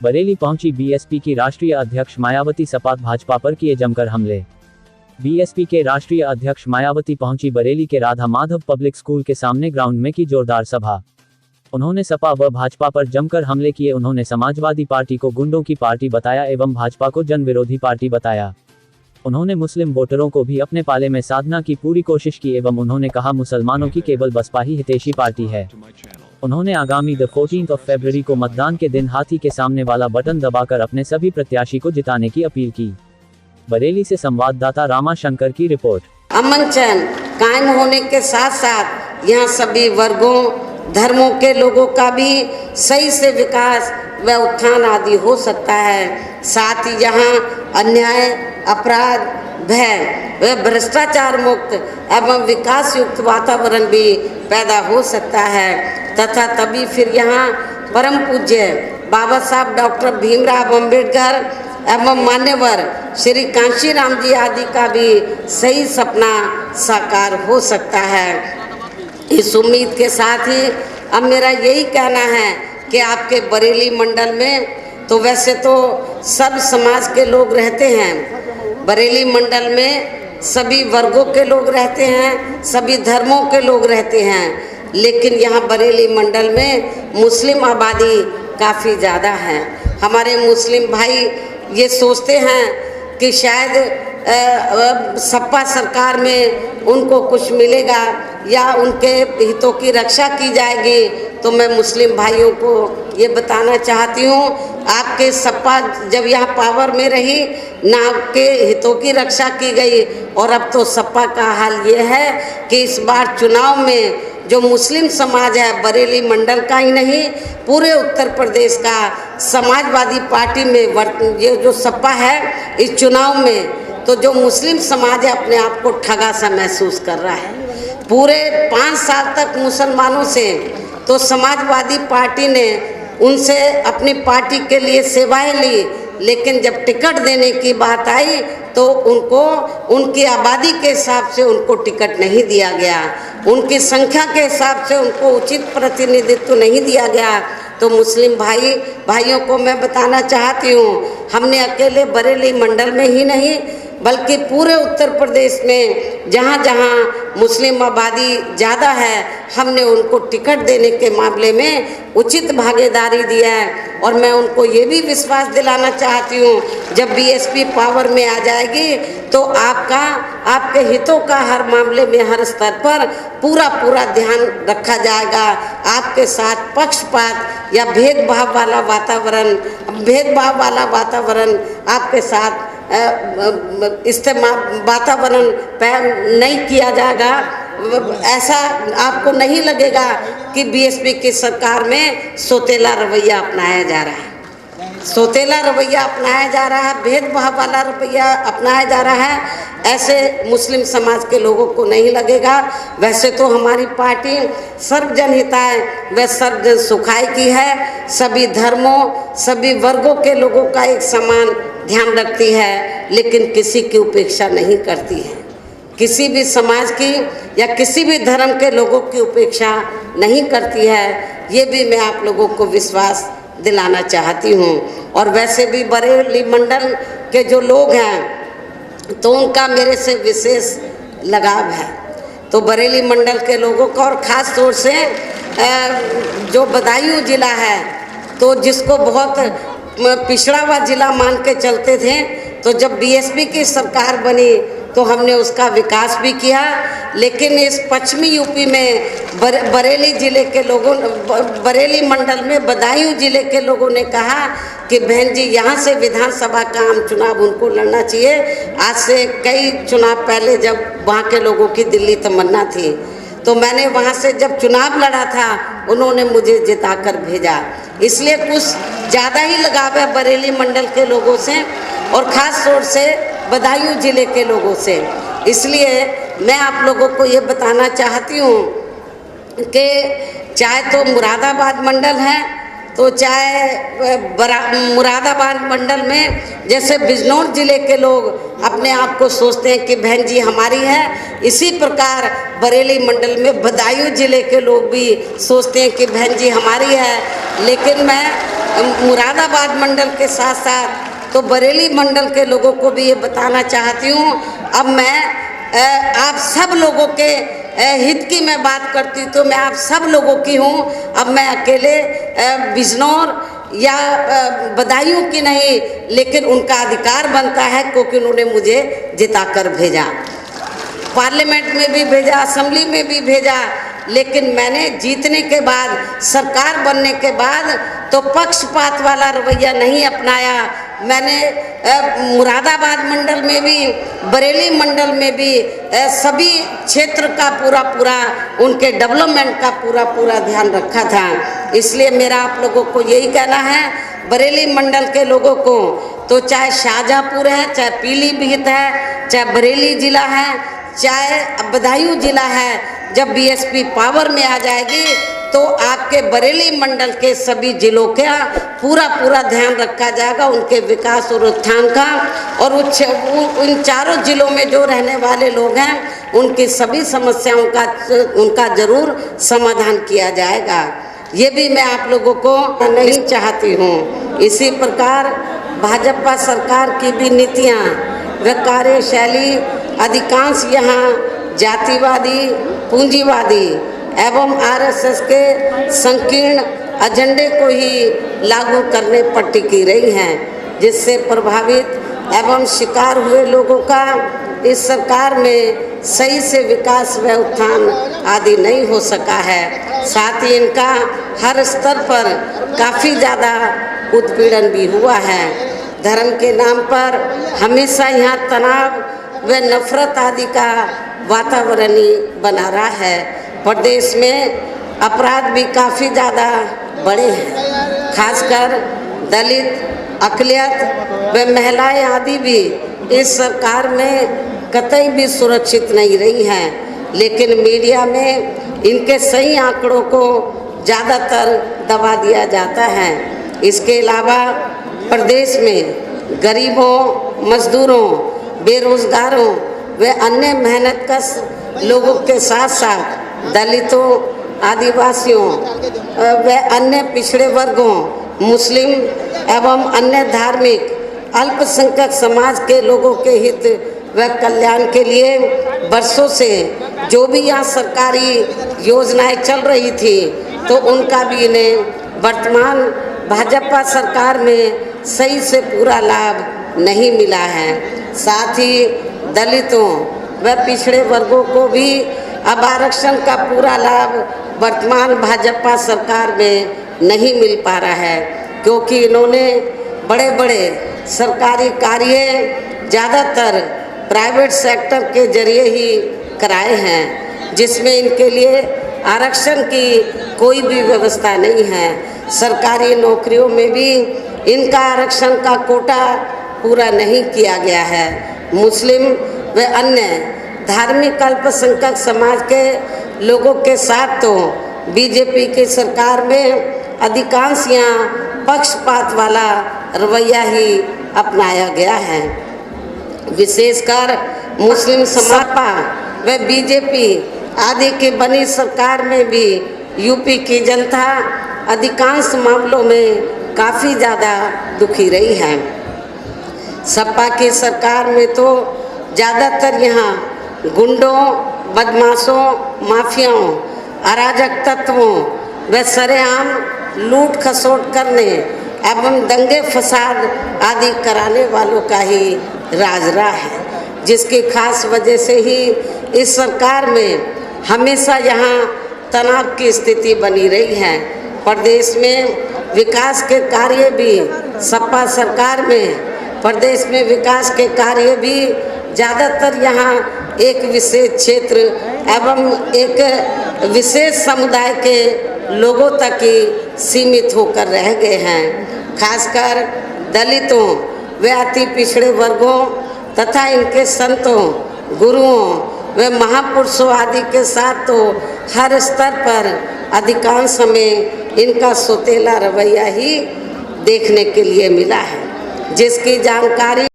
बरेली पहुंची बीएसपी की राष्ट्रीय अध्यक्ष मायावती, सपा भाजपा पर किए जमकर हमले। बीएसपी के राष्ट्रीय अध्यक्ष मायावती पहुंची बरेली के राधा माधव पब्लिक स्कूल के सामने ग्राउंड में की जोरदार सभा। उन्होंने सपा व भाजपा पर जमकर हमले किए। उन्होंने समाजवादी पार्टी को गुंडों की पार्टी बताया एवं भाजपा को जन विरोधी पार्टी बताया। उन्होंने मुस्लिम वोटरों को भी अपने पाले में साधना की पूरी कोशिश की एवं उन्होंने कहा मुसलमानों की केवल बसपा ही हितैषी पार्टी है। उन्होंने आगामी 14 फरवरी को मतदान के दिन हाथी के सामने वाला बटन दबाकर अपने सभी प्रत्याशी को जिताने की अपील की। बरेली से संवाददाता रामा शंकर की रिपोर्ट। अमन चैन कायम होने के साथ साथ यहाँ सभी वर्गों धर्मों के लोगों का भी सही से विकास व उत्थान आदि हो सकता है। साथ ही यहाँ अन्याय, अपराध, भय व भ्रष्टाचार मुक्त एवं विकास युक्त वातावरण भी पैदा हो सकता है तथा तभी फिर यहाँ परम पूज्य बाबा साहब डॉक्टर भीमराव अम्बेडकर एवं मान्यवर श्री कांशीराम जी आदि का भी सही सपना साकार हो सकता है। इस उम्मीद के साथ ही अब मेरा यही कहना है कि आपके बरेली मंडल में तो वैसे तो सब समाज के लोग रहते हैं, बरेली मंडल में सभी वर्गों के लोग रहते हैं, सभी धर्मों के लोग रहते हैं, लेकिन यहाँ बरेली मंडल में मुस्लिम आबादी काफ़ी ज़्यादा है। हमारे मुस्लिम भाई ये सोचते हैं कि शायद सपा सरकार में उनको कुछ मिलेगा या उनके हितों की रक्षा की जाएगी। तो मैं मुस्लिम भाइयों को ये बताना चाहती हूँ, आपके सपा जब यहाँ पावर में रही ना आपके हितों की रक्षा की गई और अब तो सपा का हाल ये है कि इस बार चुनाव में जो मुस्लिम समाज है, बरेली मंडल का ही नहीं पूरे उत्तर प्रदेश का समाजवादी पार्टी में ये जो सपा है इस चुनाव में तो जो मुस्लिम समाज है अपने आप को ठगा सा महसूस कर रहा है। पूरे 5 साल तक मुसलमानों से तो समाजवादी पार्टी ने उनसे अपनी पार्टी के लिए सेवाएं ली, लेकिन जब टिकट देने की बात आई तो उनको उनकी आबादी के हिसाब से उनको टिकट नहीं दिया गया, उनकी संख्या के हिसाब से उनको उचित प्रतिनिधित्व नहीं दिया गया। तो मुस्लिम भाइयों को मैं बताना चाहती हूँ, हमने अकेले बरेली मंडल में ही नहीं बल्कि पूरे उत्तर प्रदेश में जहाँ जहाँ मुस्लिम आबादी ज़्यादा है हमने उनको टिकट देने के मामले में उचित भागीदारी दिया है। और मैं उनको ये भी विश्वास दिलाना चाहती हूँ जब बीएसपी पावर में आ जाएगी तो आपके हितों का हर मामले में हर स्तर पर पूरा ध्यान रखा जाएगा। आपके साथ पक्षपात या भेदभाव वाला वातावरण आपके साथ इस्तेमाल वातावरण नहीं किया जाएगा। ऐसा आपको नहीं लगेगा कि बीएसपी की सरकार में सौतेला रवैया अपनाया जा रहा है, सौतेला रवैया अपनाया जा रहा है, भेदभाव वाला रवैया अपनाया जा रहा है। ऐसे मुस्लिम समाज के लोगों को नहीं लगेगा। वैसे तो हमारी पार्टी सर्वजन हिताय व सर्वजन सुखाय की है, सभी धर्मों सभी वर्गों के लोगों का एक समान ध्यान रखती है, लेकिन किसी की उपेक्षा नहीं करती है, किसी भी समाज की या किसी भी धर्म के लोगों की उपेक्षा नहीं करती है। ये भी मैं आप लोगों को विश्वास दिलाना चाहती हूँ। और वैसे भी बरेली मंडल के जो लोग हैं तो उनका मेरे से विशेष लगाव है। तो बरेली मंडल के लोगों का और ख़ास तौर से जो बदायूं ज़िला है तो जिसको बहुत पिछड़ा हुआ ज़िला मान के चलते थे, तो जब बीएसपी की सरकार बनी तो हमने उसका विकास भी किया। लेकिन इस पश्चिमी यूपी में बरेली ज़िले के लोगों बरेली मंडल में बदायूं ज़िले के लोगों ने कहा कि बहन जी यहाँ से विधानसभा का आम चुनाव उनको लड़ना चाहिए। आज से कई चुनाव पहले जब वहाँ के लोगों की दिल्ली तमन्ना थी तो मैंने वहाँ से जब चुनाव लड़ा था उन्होंने मुझे जिताकर भेजा। इसलिए कुछ ज़्यादा ही लगाव है बरेली मंडल के लोगों से और ख़ास तौर से बदायूं ज़िले के लोगों से। इसलिए मैं आप लोगों को ये बताना चाहती हूँ कि चाहे तो मुरादाबाद मंडल है तो चाहे मुरादाबाद मंडल में जैसे बिजनौर ज़िले के लोग अपने आप को सोचते हैं कि बहन जी हमारी है, इसी प्रकार बरेली मंडल में बदायूं ज़िले के लोग भी सोचते हैं कि बहन जी हमारी है। लेकिन मैं मुरादाबाद मंडल के साथ साथ तो बरेली मंडल के लोगों को भी ये बताना चाहती हूँ। अब मैं आप सब लोगों के हित की मैं बात करती तो मैं आप सब लोगों की हूँ। अब मैं अकेले बिजनौर या बदायूं की नहीं, लेकिन उनका अधिकार बनता है क्योंकि उन्होंने मुझे जिताकर भेजा, पार्लियामेंट में भी भेजा, असेंबली में भी भेजा। लेकिन मैंने जीतने के बाद, सरकार बनने के बाद तो पक्षपात वाला रवैया नहीं अपनाया। मैंने मुरादाबाद मंडल में भी, बरेली मंडल में भी सभी क्षेत्र का पूरा उनके डेवलपमेंट का पूरा ध्यान रखा था। इसलिए मेरा आप लोगों को यही कहना है, बरेली मंडल के लोगों को, तो चाहे शाहजहाँपुर है, चाहे पीलीभीत है, चाहे बरेली जिला है, चाहे बदायूं जिला है, जब बीएसपी पावर में आ जाएगी तो आपके बरेली मंडल के सभी जिलों का पूरा ध्यान रखा जाएगा, उनके विकास और उत्थान का। और उन चारों जिलों में जो रहने वाले लोग हैं उनकी सभी समस्याओं का उनका जरूर समाधान किया जाएगा। ये भी मैं आप लोगों को नहीं चाहती हूँ। इसी प्रकार भाजपा सरकार की भी नीतियाँ व कार्यशैली अधिकांश यहाँ जातिवादी, पूंजीवादी एवं आरएसएस के संकीर्ण एजेंडे को ही लागू करने पर टिकी रही हैं, जिससे प्रभावित एवं शिकार हुए लोगों का इस सरकार में सही से विकास व उत्थान आदि नहीं हो सका है। साथ ही इनका हर स्तर पर काफ़ी ज़्यादा उत्पीड़न भी हुआ है। धर्म के नाम पर हमेशा यहाँ तनाव व नफरत आदि का वातावरण ही बना रहा है। प्रदेश में अपराध भी काफ़ी ज़्यादा बढ़े हैं, खासकर दलित, अक़लियत व महिलाएं आदि भी इस सरकार में कतई भी सुरक्षित नहीं रही हैं। लेकिन मीडिया में इनके सही आंकड़ों को ज़्यादातर दबा दिया जाता है। इसके अलावा प्रदेश में गरीबों, मजदूरों, बेरोजगारों व अन्य मेहनतकश लोगों के साथ साथ दलितों, आदिवासियों व अन्य पिछड़े वर्गों, मुस्लिम एवं अन्य धार्मिक अल्पसंख्यक समाज के लोगों के हित व कल्याण के लिए वर्षों से जो भी यहाँ सरकारी योजनाएं चल रही थी तो उनका भी इन्हें वर्तमान भाजपा सरकार में सही से पूरा लाभ नहीं मिला है। साथ ही दलितों व पिछड़े वर्गों को भी अब आरक्षण का पूरा लाभ वर्तमान भाजपा सरकार में नहीं मिल पा रहा है, क्योंकि इन्होंने बड़े बड़े सरकारी कार्य ज़्यादातर प्राइवेट सेक्टर के जरिए ही कराए हैं, जिसमें इनके लिए आरक्षण की कोई भी व्यवस्था नहीं है। सरकारी नौकरियों में भी इनका आरक्षण का कोटा पूरा नहीं किया गया है। मुस्लिम व अन्य धार्मिक अल्पसंख्यक समाज के लोगों के साथ तो बीजेपी की सरकार में अधिकांश यहाँ पक्षपात वाला रवैया ही अपनाया गया है। विशेषकर मुस्लिम समापा व बीजेपी आदि की बनी सरकार में भी यूपी की जनता अधिकांश मामलों में काफ़ी ज़्यादा दुखी रही है। सपा की सरकार में तो ज़्यादातर यहाँ गुंडों, बदमाशों, माफियाओं, अराजक तत्वों व सरेआम लूट खसोट करने एवं दंगे फसाद आदि कराने वालों का ही राज रहा है, जिसकी खास वजह से ही इस सरकार में हमेशा यहाँ तनाव की स्थिति बनी रही है। प्रदेश में विकास के कार्य भी सपा सरकार में प्रदेश में विकास के कार्य भी ज़्यादातर यहाँ एक विशेष क्षेत्र एवं एक विशेष समुदाय के लोगों तक ही सीमित होकर रह गए हैं। खासकर दलितों व अति पिछड़े वर्गों तथा इनके संतों, गुरुओं व महापुरुषों आदि के साथ तो हर स्तर पर अधिकांश हमें इनका सौतेला रवैया ही देखने के लिए मिला है, जिसकी जानकारी